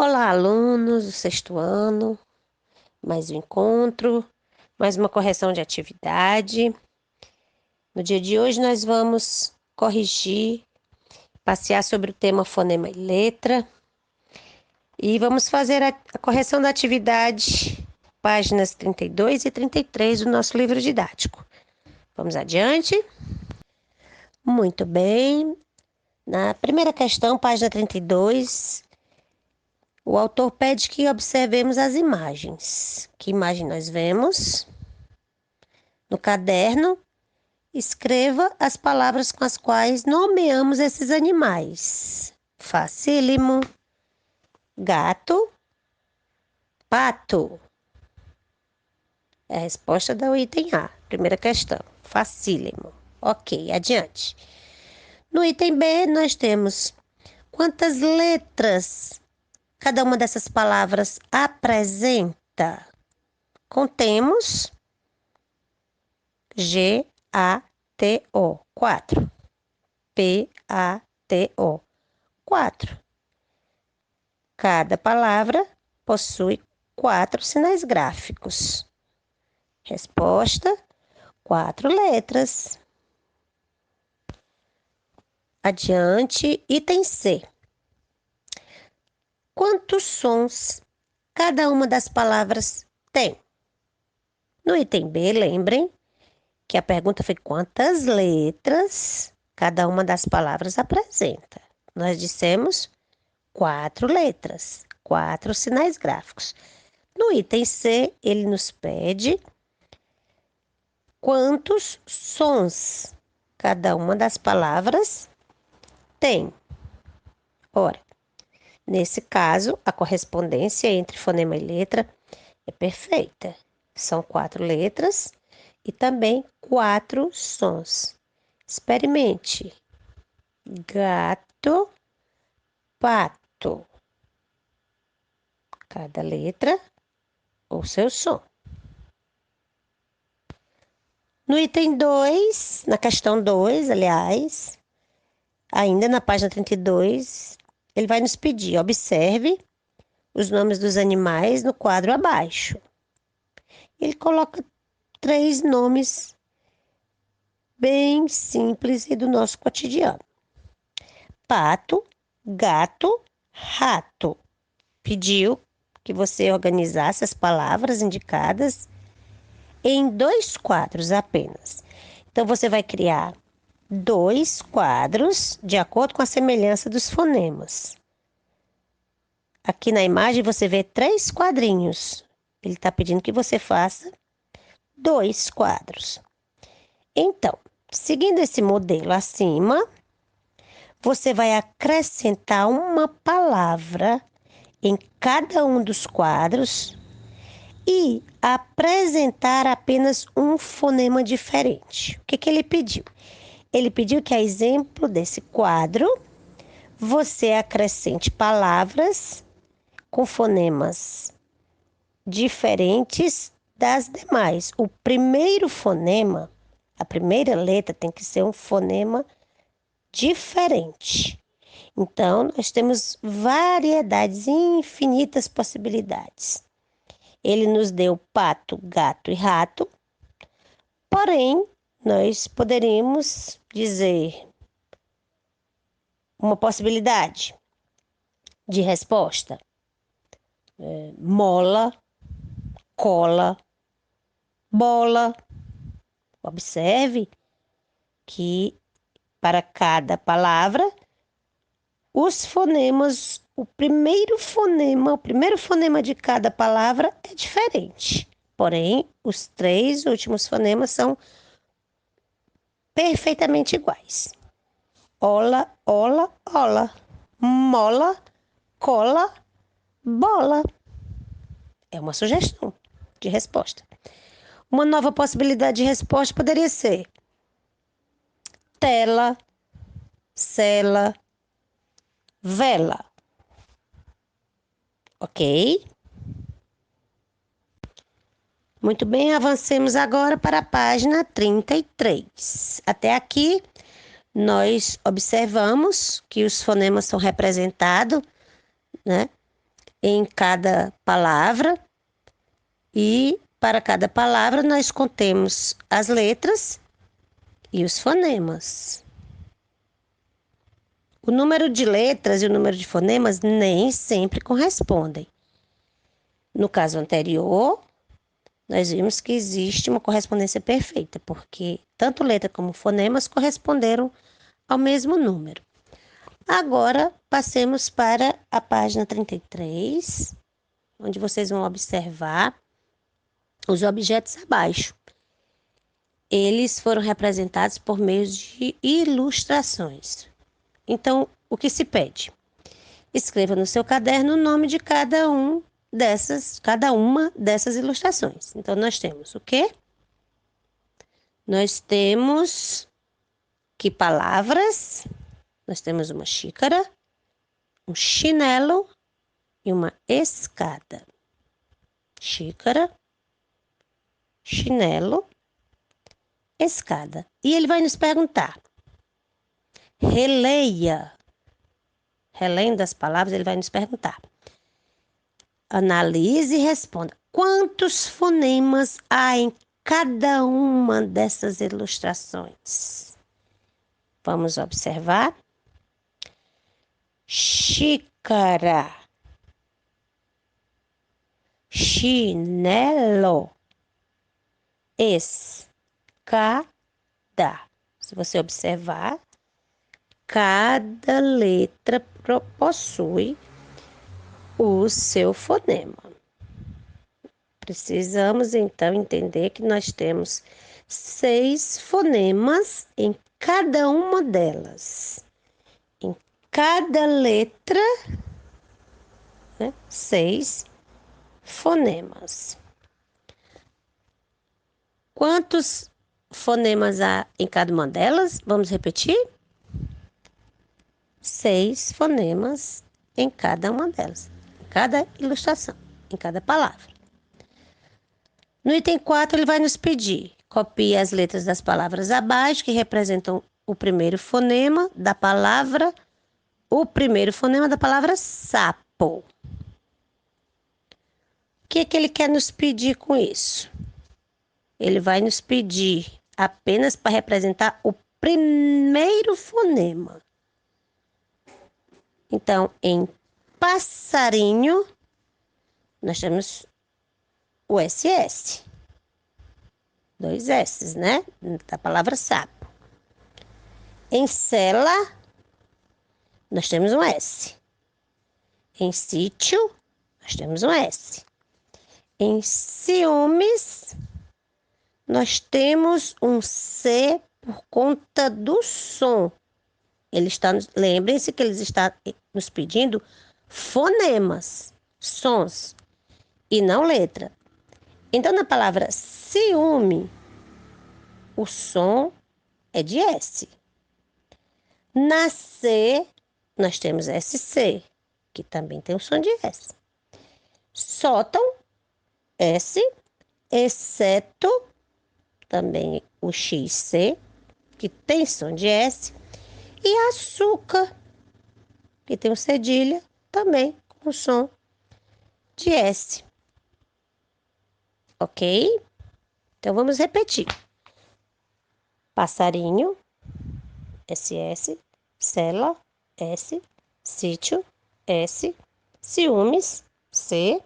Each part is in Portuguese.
Olá, alunos do sexto ano, mais um encontro, mais uma correção de atividade. No dia de hoje, nós vamos corrigir, passear sobre o tema fonema e letra e vamos fazer a correção da atividade, páginas 32 e 33 do nosso livro didático. Vamos adiante? Muito bem. Na primeira questão, página 32. O autor pede que observemos as imagens. Que imagem nós vemos? No caderno, escreva as palavras com as quais nomeamos esses animais. Facílimo. Gato, pato. É a resposta do item A. Primeira questão. Facílimo. Ok, adiante. No item B, nós temos quantas letras cada uma dessas palavras apresenta? Contemos G-A-T-O, 4. P-A-T-O, 4. Cada palavra possui 4 sinais gráficos. Resposta: 4 letras. Adiante, item C. Quantos sons cada uma das palavras tem? No item B, lembrem que a pergunta foi quantas letras cada uma das palavras apresenta. Nós dissemos 4 letras, 4 sinais gráficos. No item C, ele nos pede quantos sons cada uma das palavras tem. Ora, nesse caso, a correspondência entre fonema e letra é perfeita. São 4 letras e também 4 sons. Experimente. Gato, pato. Cada letra ou seu som. No item 2, na questão 2, aliás, ainda na página 32, ele vai nos pedir, observe os nomes dos animais no quadro abaixo. Ele coloca 3 nomes bem simples e do nosso cotidiano. Pato, gato, rato. Pediu que você organizasse as palavras indicadas em 2 quadros apenas. Então, você vai criar 2 quadros de acordo com a semelhança dos fonemas. Aqui na imagem você vê 3 quadrinhos. Ele está pedindo que você faça 2 quadros. Então, seguindo esse modelo acima, você vai acrescentar uma palavra em cada um dos quadros e apresentar apenas um fonema diferente. O que ele pediu? Ele pediu que, a exemplo desse quadro, você acrescente palavras com fonemas diferentes das demais. O primeiro fonema, a primeira letra tem que ser um fonema diferente. Então, nós temos variedades, infinitas possibilidades. Ele nos deu pato, gato e rato, porém, nós poderíamos dizer uma possibilidade de resposta. Mola, cola, bola. Observe que para cada palavra, os fonemas, o primeiro fonema de cada palavra é diferente. Porém, os 3 últimos fonemas são perfeitamente iguais. Ola, ola, ola. Mola, cola, bola. É uma sugestão de resposta. Uma nova possibilidade de resposta poderia ser tela, cela, vela. Ok? Muito bem, avancemos agora para a página 33. Até aqui, nós observamos que os fonemas são representados, né, em cada palavra e para cada palavra nós contemos as letras e os fonemas. O número de letras e o número de fonemas nem sempre correspondem. No caso anterior, nós vimos que existe uma correspondência perfeita, porque tanto letra como fonemas corresponderam ao mesmo número. Agora, passemos para a página 33, onde vocês vão observar os objetos abaixo. Eles foram representados por meio de ilustrações. Então, o que se pede? Escreva no seu caderno o nome de cada uma dessas ilustrações. Então, nós temos o quê? Nós temos que palavras? Nós temos uma xícara, um chinelo e uma escada. Xícara, chinelo, escada. E ele vai nos perguntar, relendo as palavras, ele vai nos perguntar. Analise e responda. Quantos fonemas há em cada uma dessas ilustrações? Vamos observar. Xícara, chinelo, escada. Se você observar, cada letra possui o seu fonema. Precisamos então entender que nós temos 6 fonemas em cada uma delas. Em cada letra, 6 fonemas. Quantos fonemas há em cada uma delas? Vamos repetir? 6 fonemas em cada uma delas, em cada ilustração, em cada palavra. No item 4, ele vai nos pedir: copie as letras das palavras abaixo que representam o primeiro fonema da palavra sapo. O que ele quer nos pedir com isso? Ele vai nos pedir apenas para representar o primeiro fonema. Então, em passarinho, nós temos o SS. 2 S's, né? Da palavra sapo. Em cela, nós temos um S. Em sítio, nós temos um S. Em ciúmes, nós temos um C por conta do som. Lembrem-se que eles estão nos pedindo fonemas, sons, e não letra. Então, na palavra ciúme, o som é de S. Na C, nós temos SC, que também tem o som de S. Sótão, S, exceto, também o XC, que tem som de S. E açúcar, que tem um cedilha, também com som de S. Ok? Então, vamos repetir. Passarinho, SS, cela, S, sítio, S, ciúmes, C,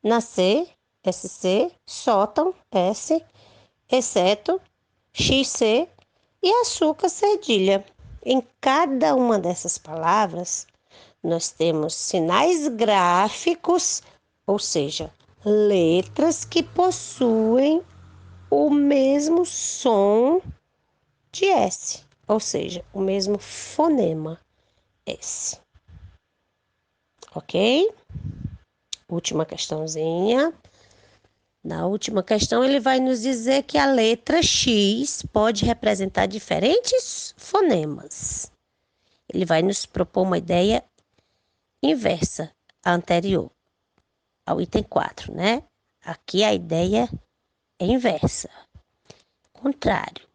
nascer, SC, sótão, S, exceto, XC e açúcar, cedilha. Em cada uma dessas palavras, nós temos sinais gráficos, ou seja, letras que possuem o mesmo som de S, ou seja, o mesmo fonema S. Ok? Última questãozinha. Na última questão, ele vai nos dizer que a letra X pode representar diferentes fonemas. Ele vai nos propor uma ideia inversa à anterior, ao item 4, né? Aqui a ideia é inversa, contrário.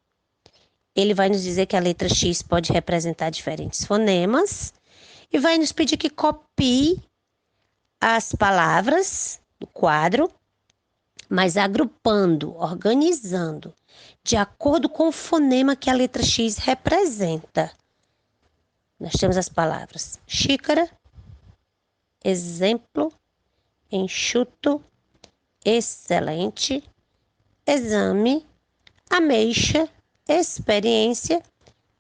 Ele vai nos dizer que a letra X pode representar diferentes fonemas e vai nos pedir que copie as palavras do quadro, mas agrupando, organizando, de acordo com o fonema que a letra X representa. Nós temos as palavras xícara, exemplo, enxuto, excelente, exame, ameixa, experiência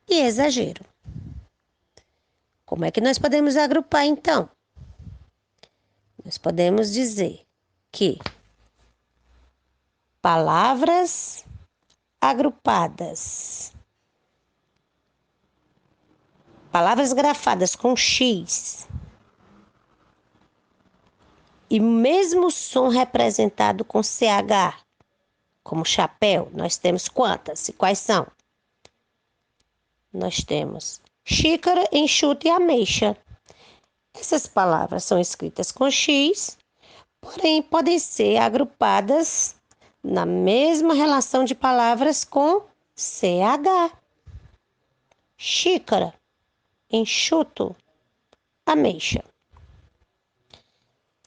e exagero. Como é que nós podemos agrupar, então? Nós podemos dizer que palavras agrupadas, palavras grafadas com X e mesmo som representado com CH, como chapéu, nós temos quantas e quais são? Nós temos xícara, enxuto e ameixa. Essas palavras são escritas com X, porém podem ser agrupadas na mesma relação de palavras com CH. Xícara, enxuto, ameixa.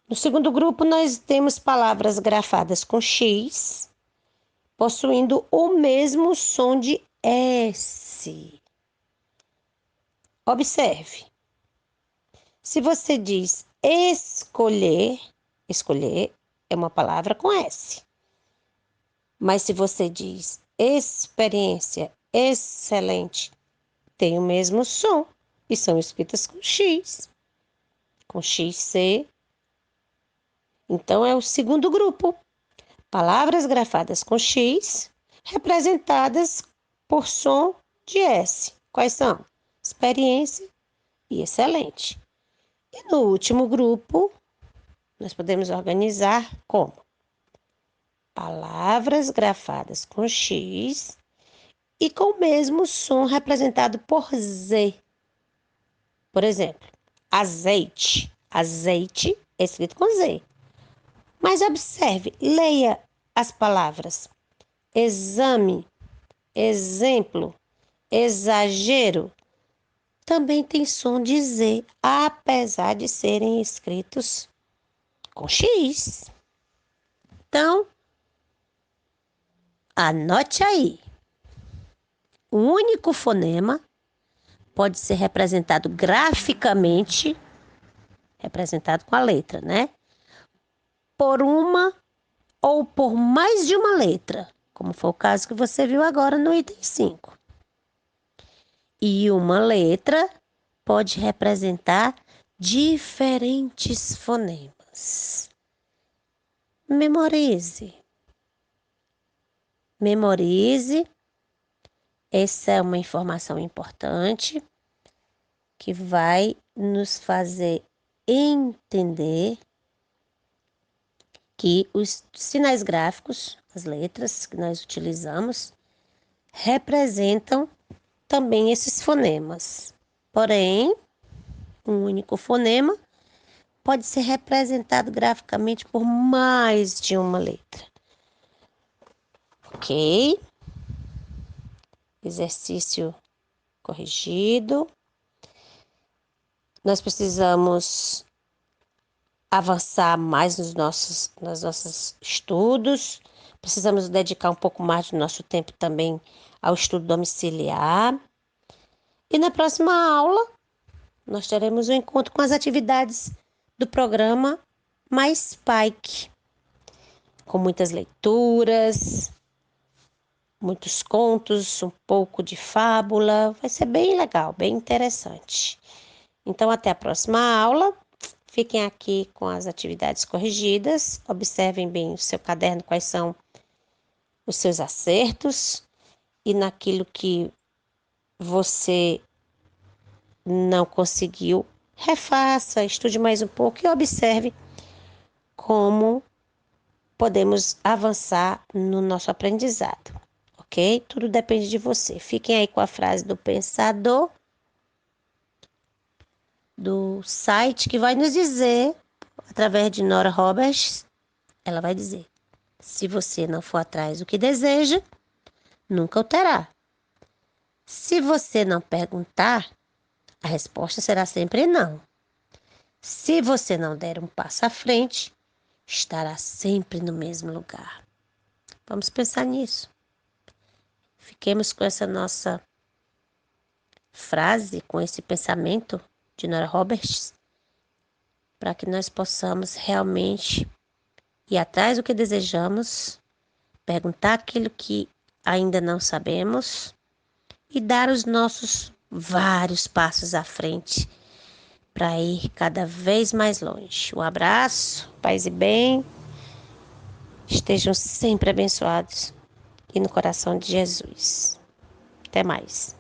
No segundo grupo, nós temos palavras grafadas com X, possuindo o mesmo som de S. Observe. Se você diz escolher, escolher é uma palavra com S. Mas se você diz experiência, excelente, tem o mesmo som e são escritas com X, com XC. Então, é o segundo grupo. Palavras grafadas com X, representadas por som de S. Quais são? Experiência e excelente. E no último grupo, nós podemos organizar como palavras grafadas com X e com o mesmo som representado por Z. Por exemplo, azeite. Azeite é escrito com Z. Mas observe, leia as palavras exame, exemplo, exagero. Também tem som de Z, apesar de serem escritos com X. Então, anote aí. O único fonema pode ser representado graficamente, representado com a letra, né? Por uma ou por mais de uma letra, como foi o caso que você viu agora no item 5. E uma letra pode representar diferentes fonemas. Memorize. Memorize. Essa é uma informação importante que vai nos fazer entender que os sinais gráficos, as letras que nós utilizamos, representam também esses fonemas. Porém, um único fonema pode ser representado graficamente por mais de uma letra. Ok? Exercício corrigido. Nós precisamos avançar mais nos nossos estudos. Precisamos dedicar um pouco mais do nosso tempo também ao estudo domiciliar. E na próxima aula, nós teremos um encontro com as atividades do programa Mais Spike, com muitas leituras, muitos contos, um pouco de fábula. Vai ser bem legal, bem interessante. Então, até a próxima aula. Fiquem aqui com as atividades corrigidas. Observem bem o seu caderno, quais são os seus acertos. E naquilo que você não conseguiu, refaça, estude mais um pouco e observe como podemos avançar no nosso aprendizado, ok? Tudo depende de você. Fiquem aí com a frase do pensador do site que vai nos dizer, através de Nora Roberts, ela vai dizer: se você não for atrás do que deseja, nunca o terá. Se você não perguntar, a resposta será sempre não. Se você não der um passo à frente, estará sempre no mesmo lugar. Vamos pensar nisso. Fiquemos com essa nossa frase, com esse pensamento de Nora Roberts, para que nós possamos realmente ir atrás do que desejamos, perguntar aquilo que ainda não sabemos e dar os nossos vários passos à frente para ir cada vez mais longe. Um abraço, paz e bem, estejam sempre abençoados e no coração de Jesus. Até mais.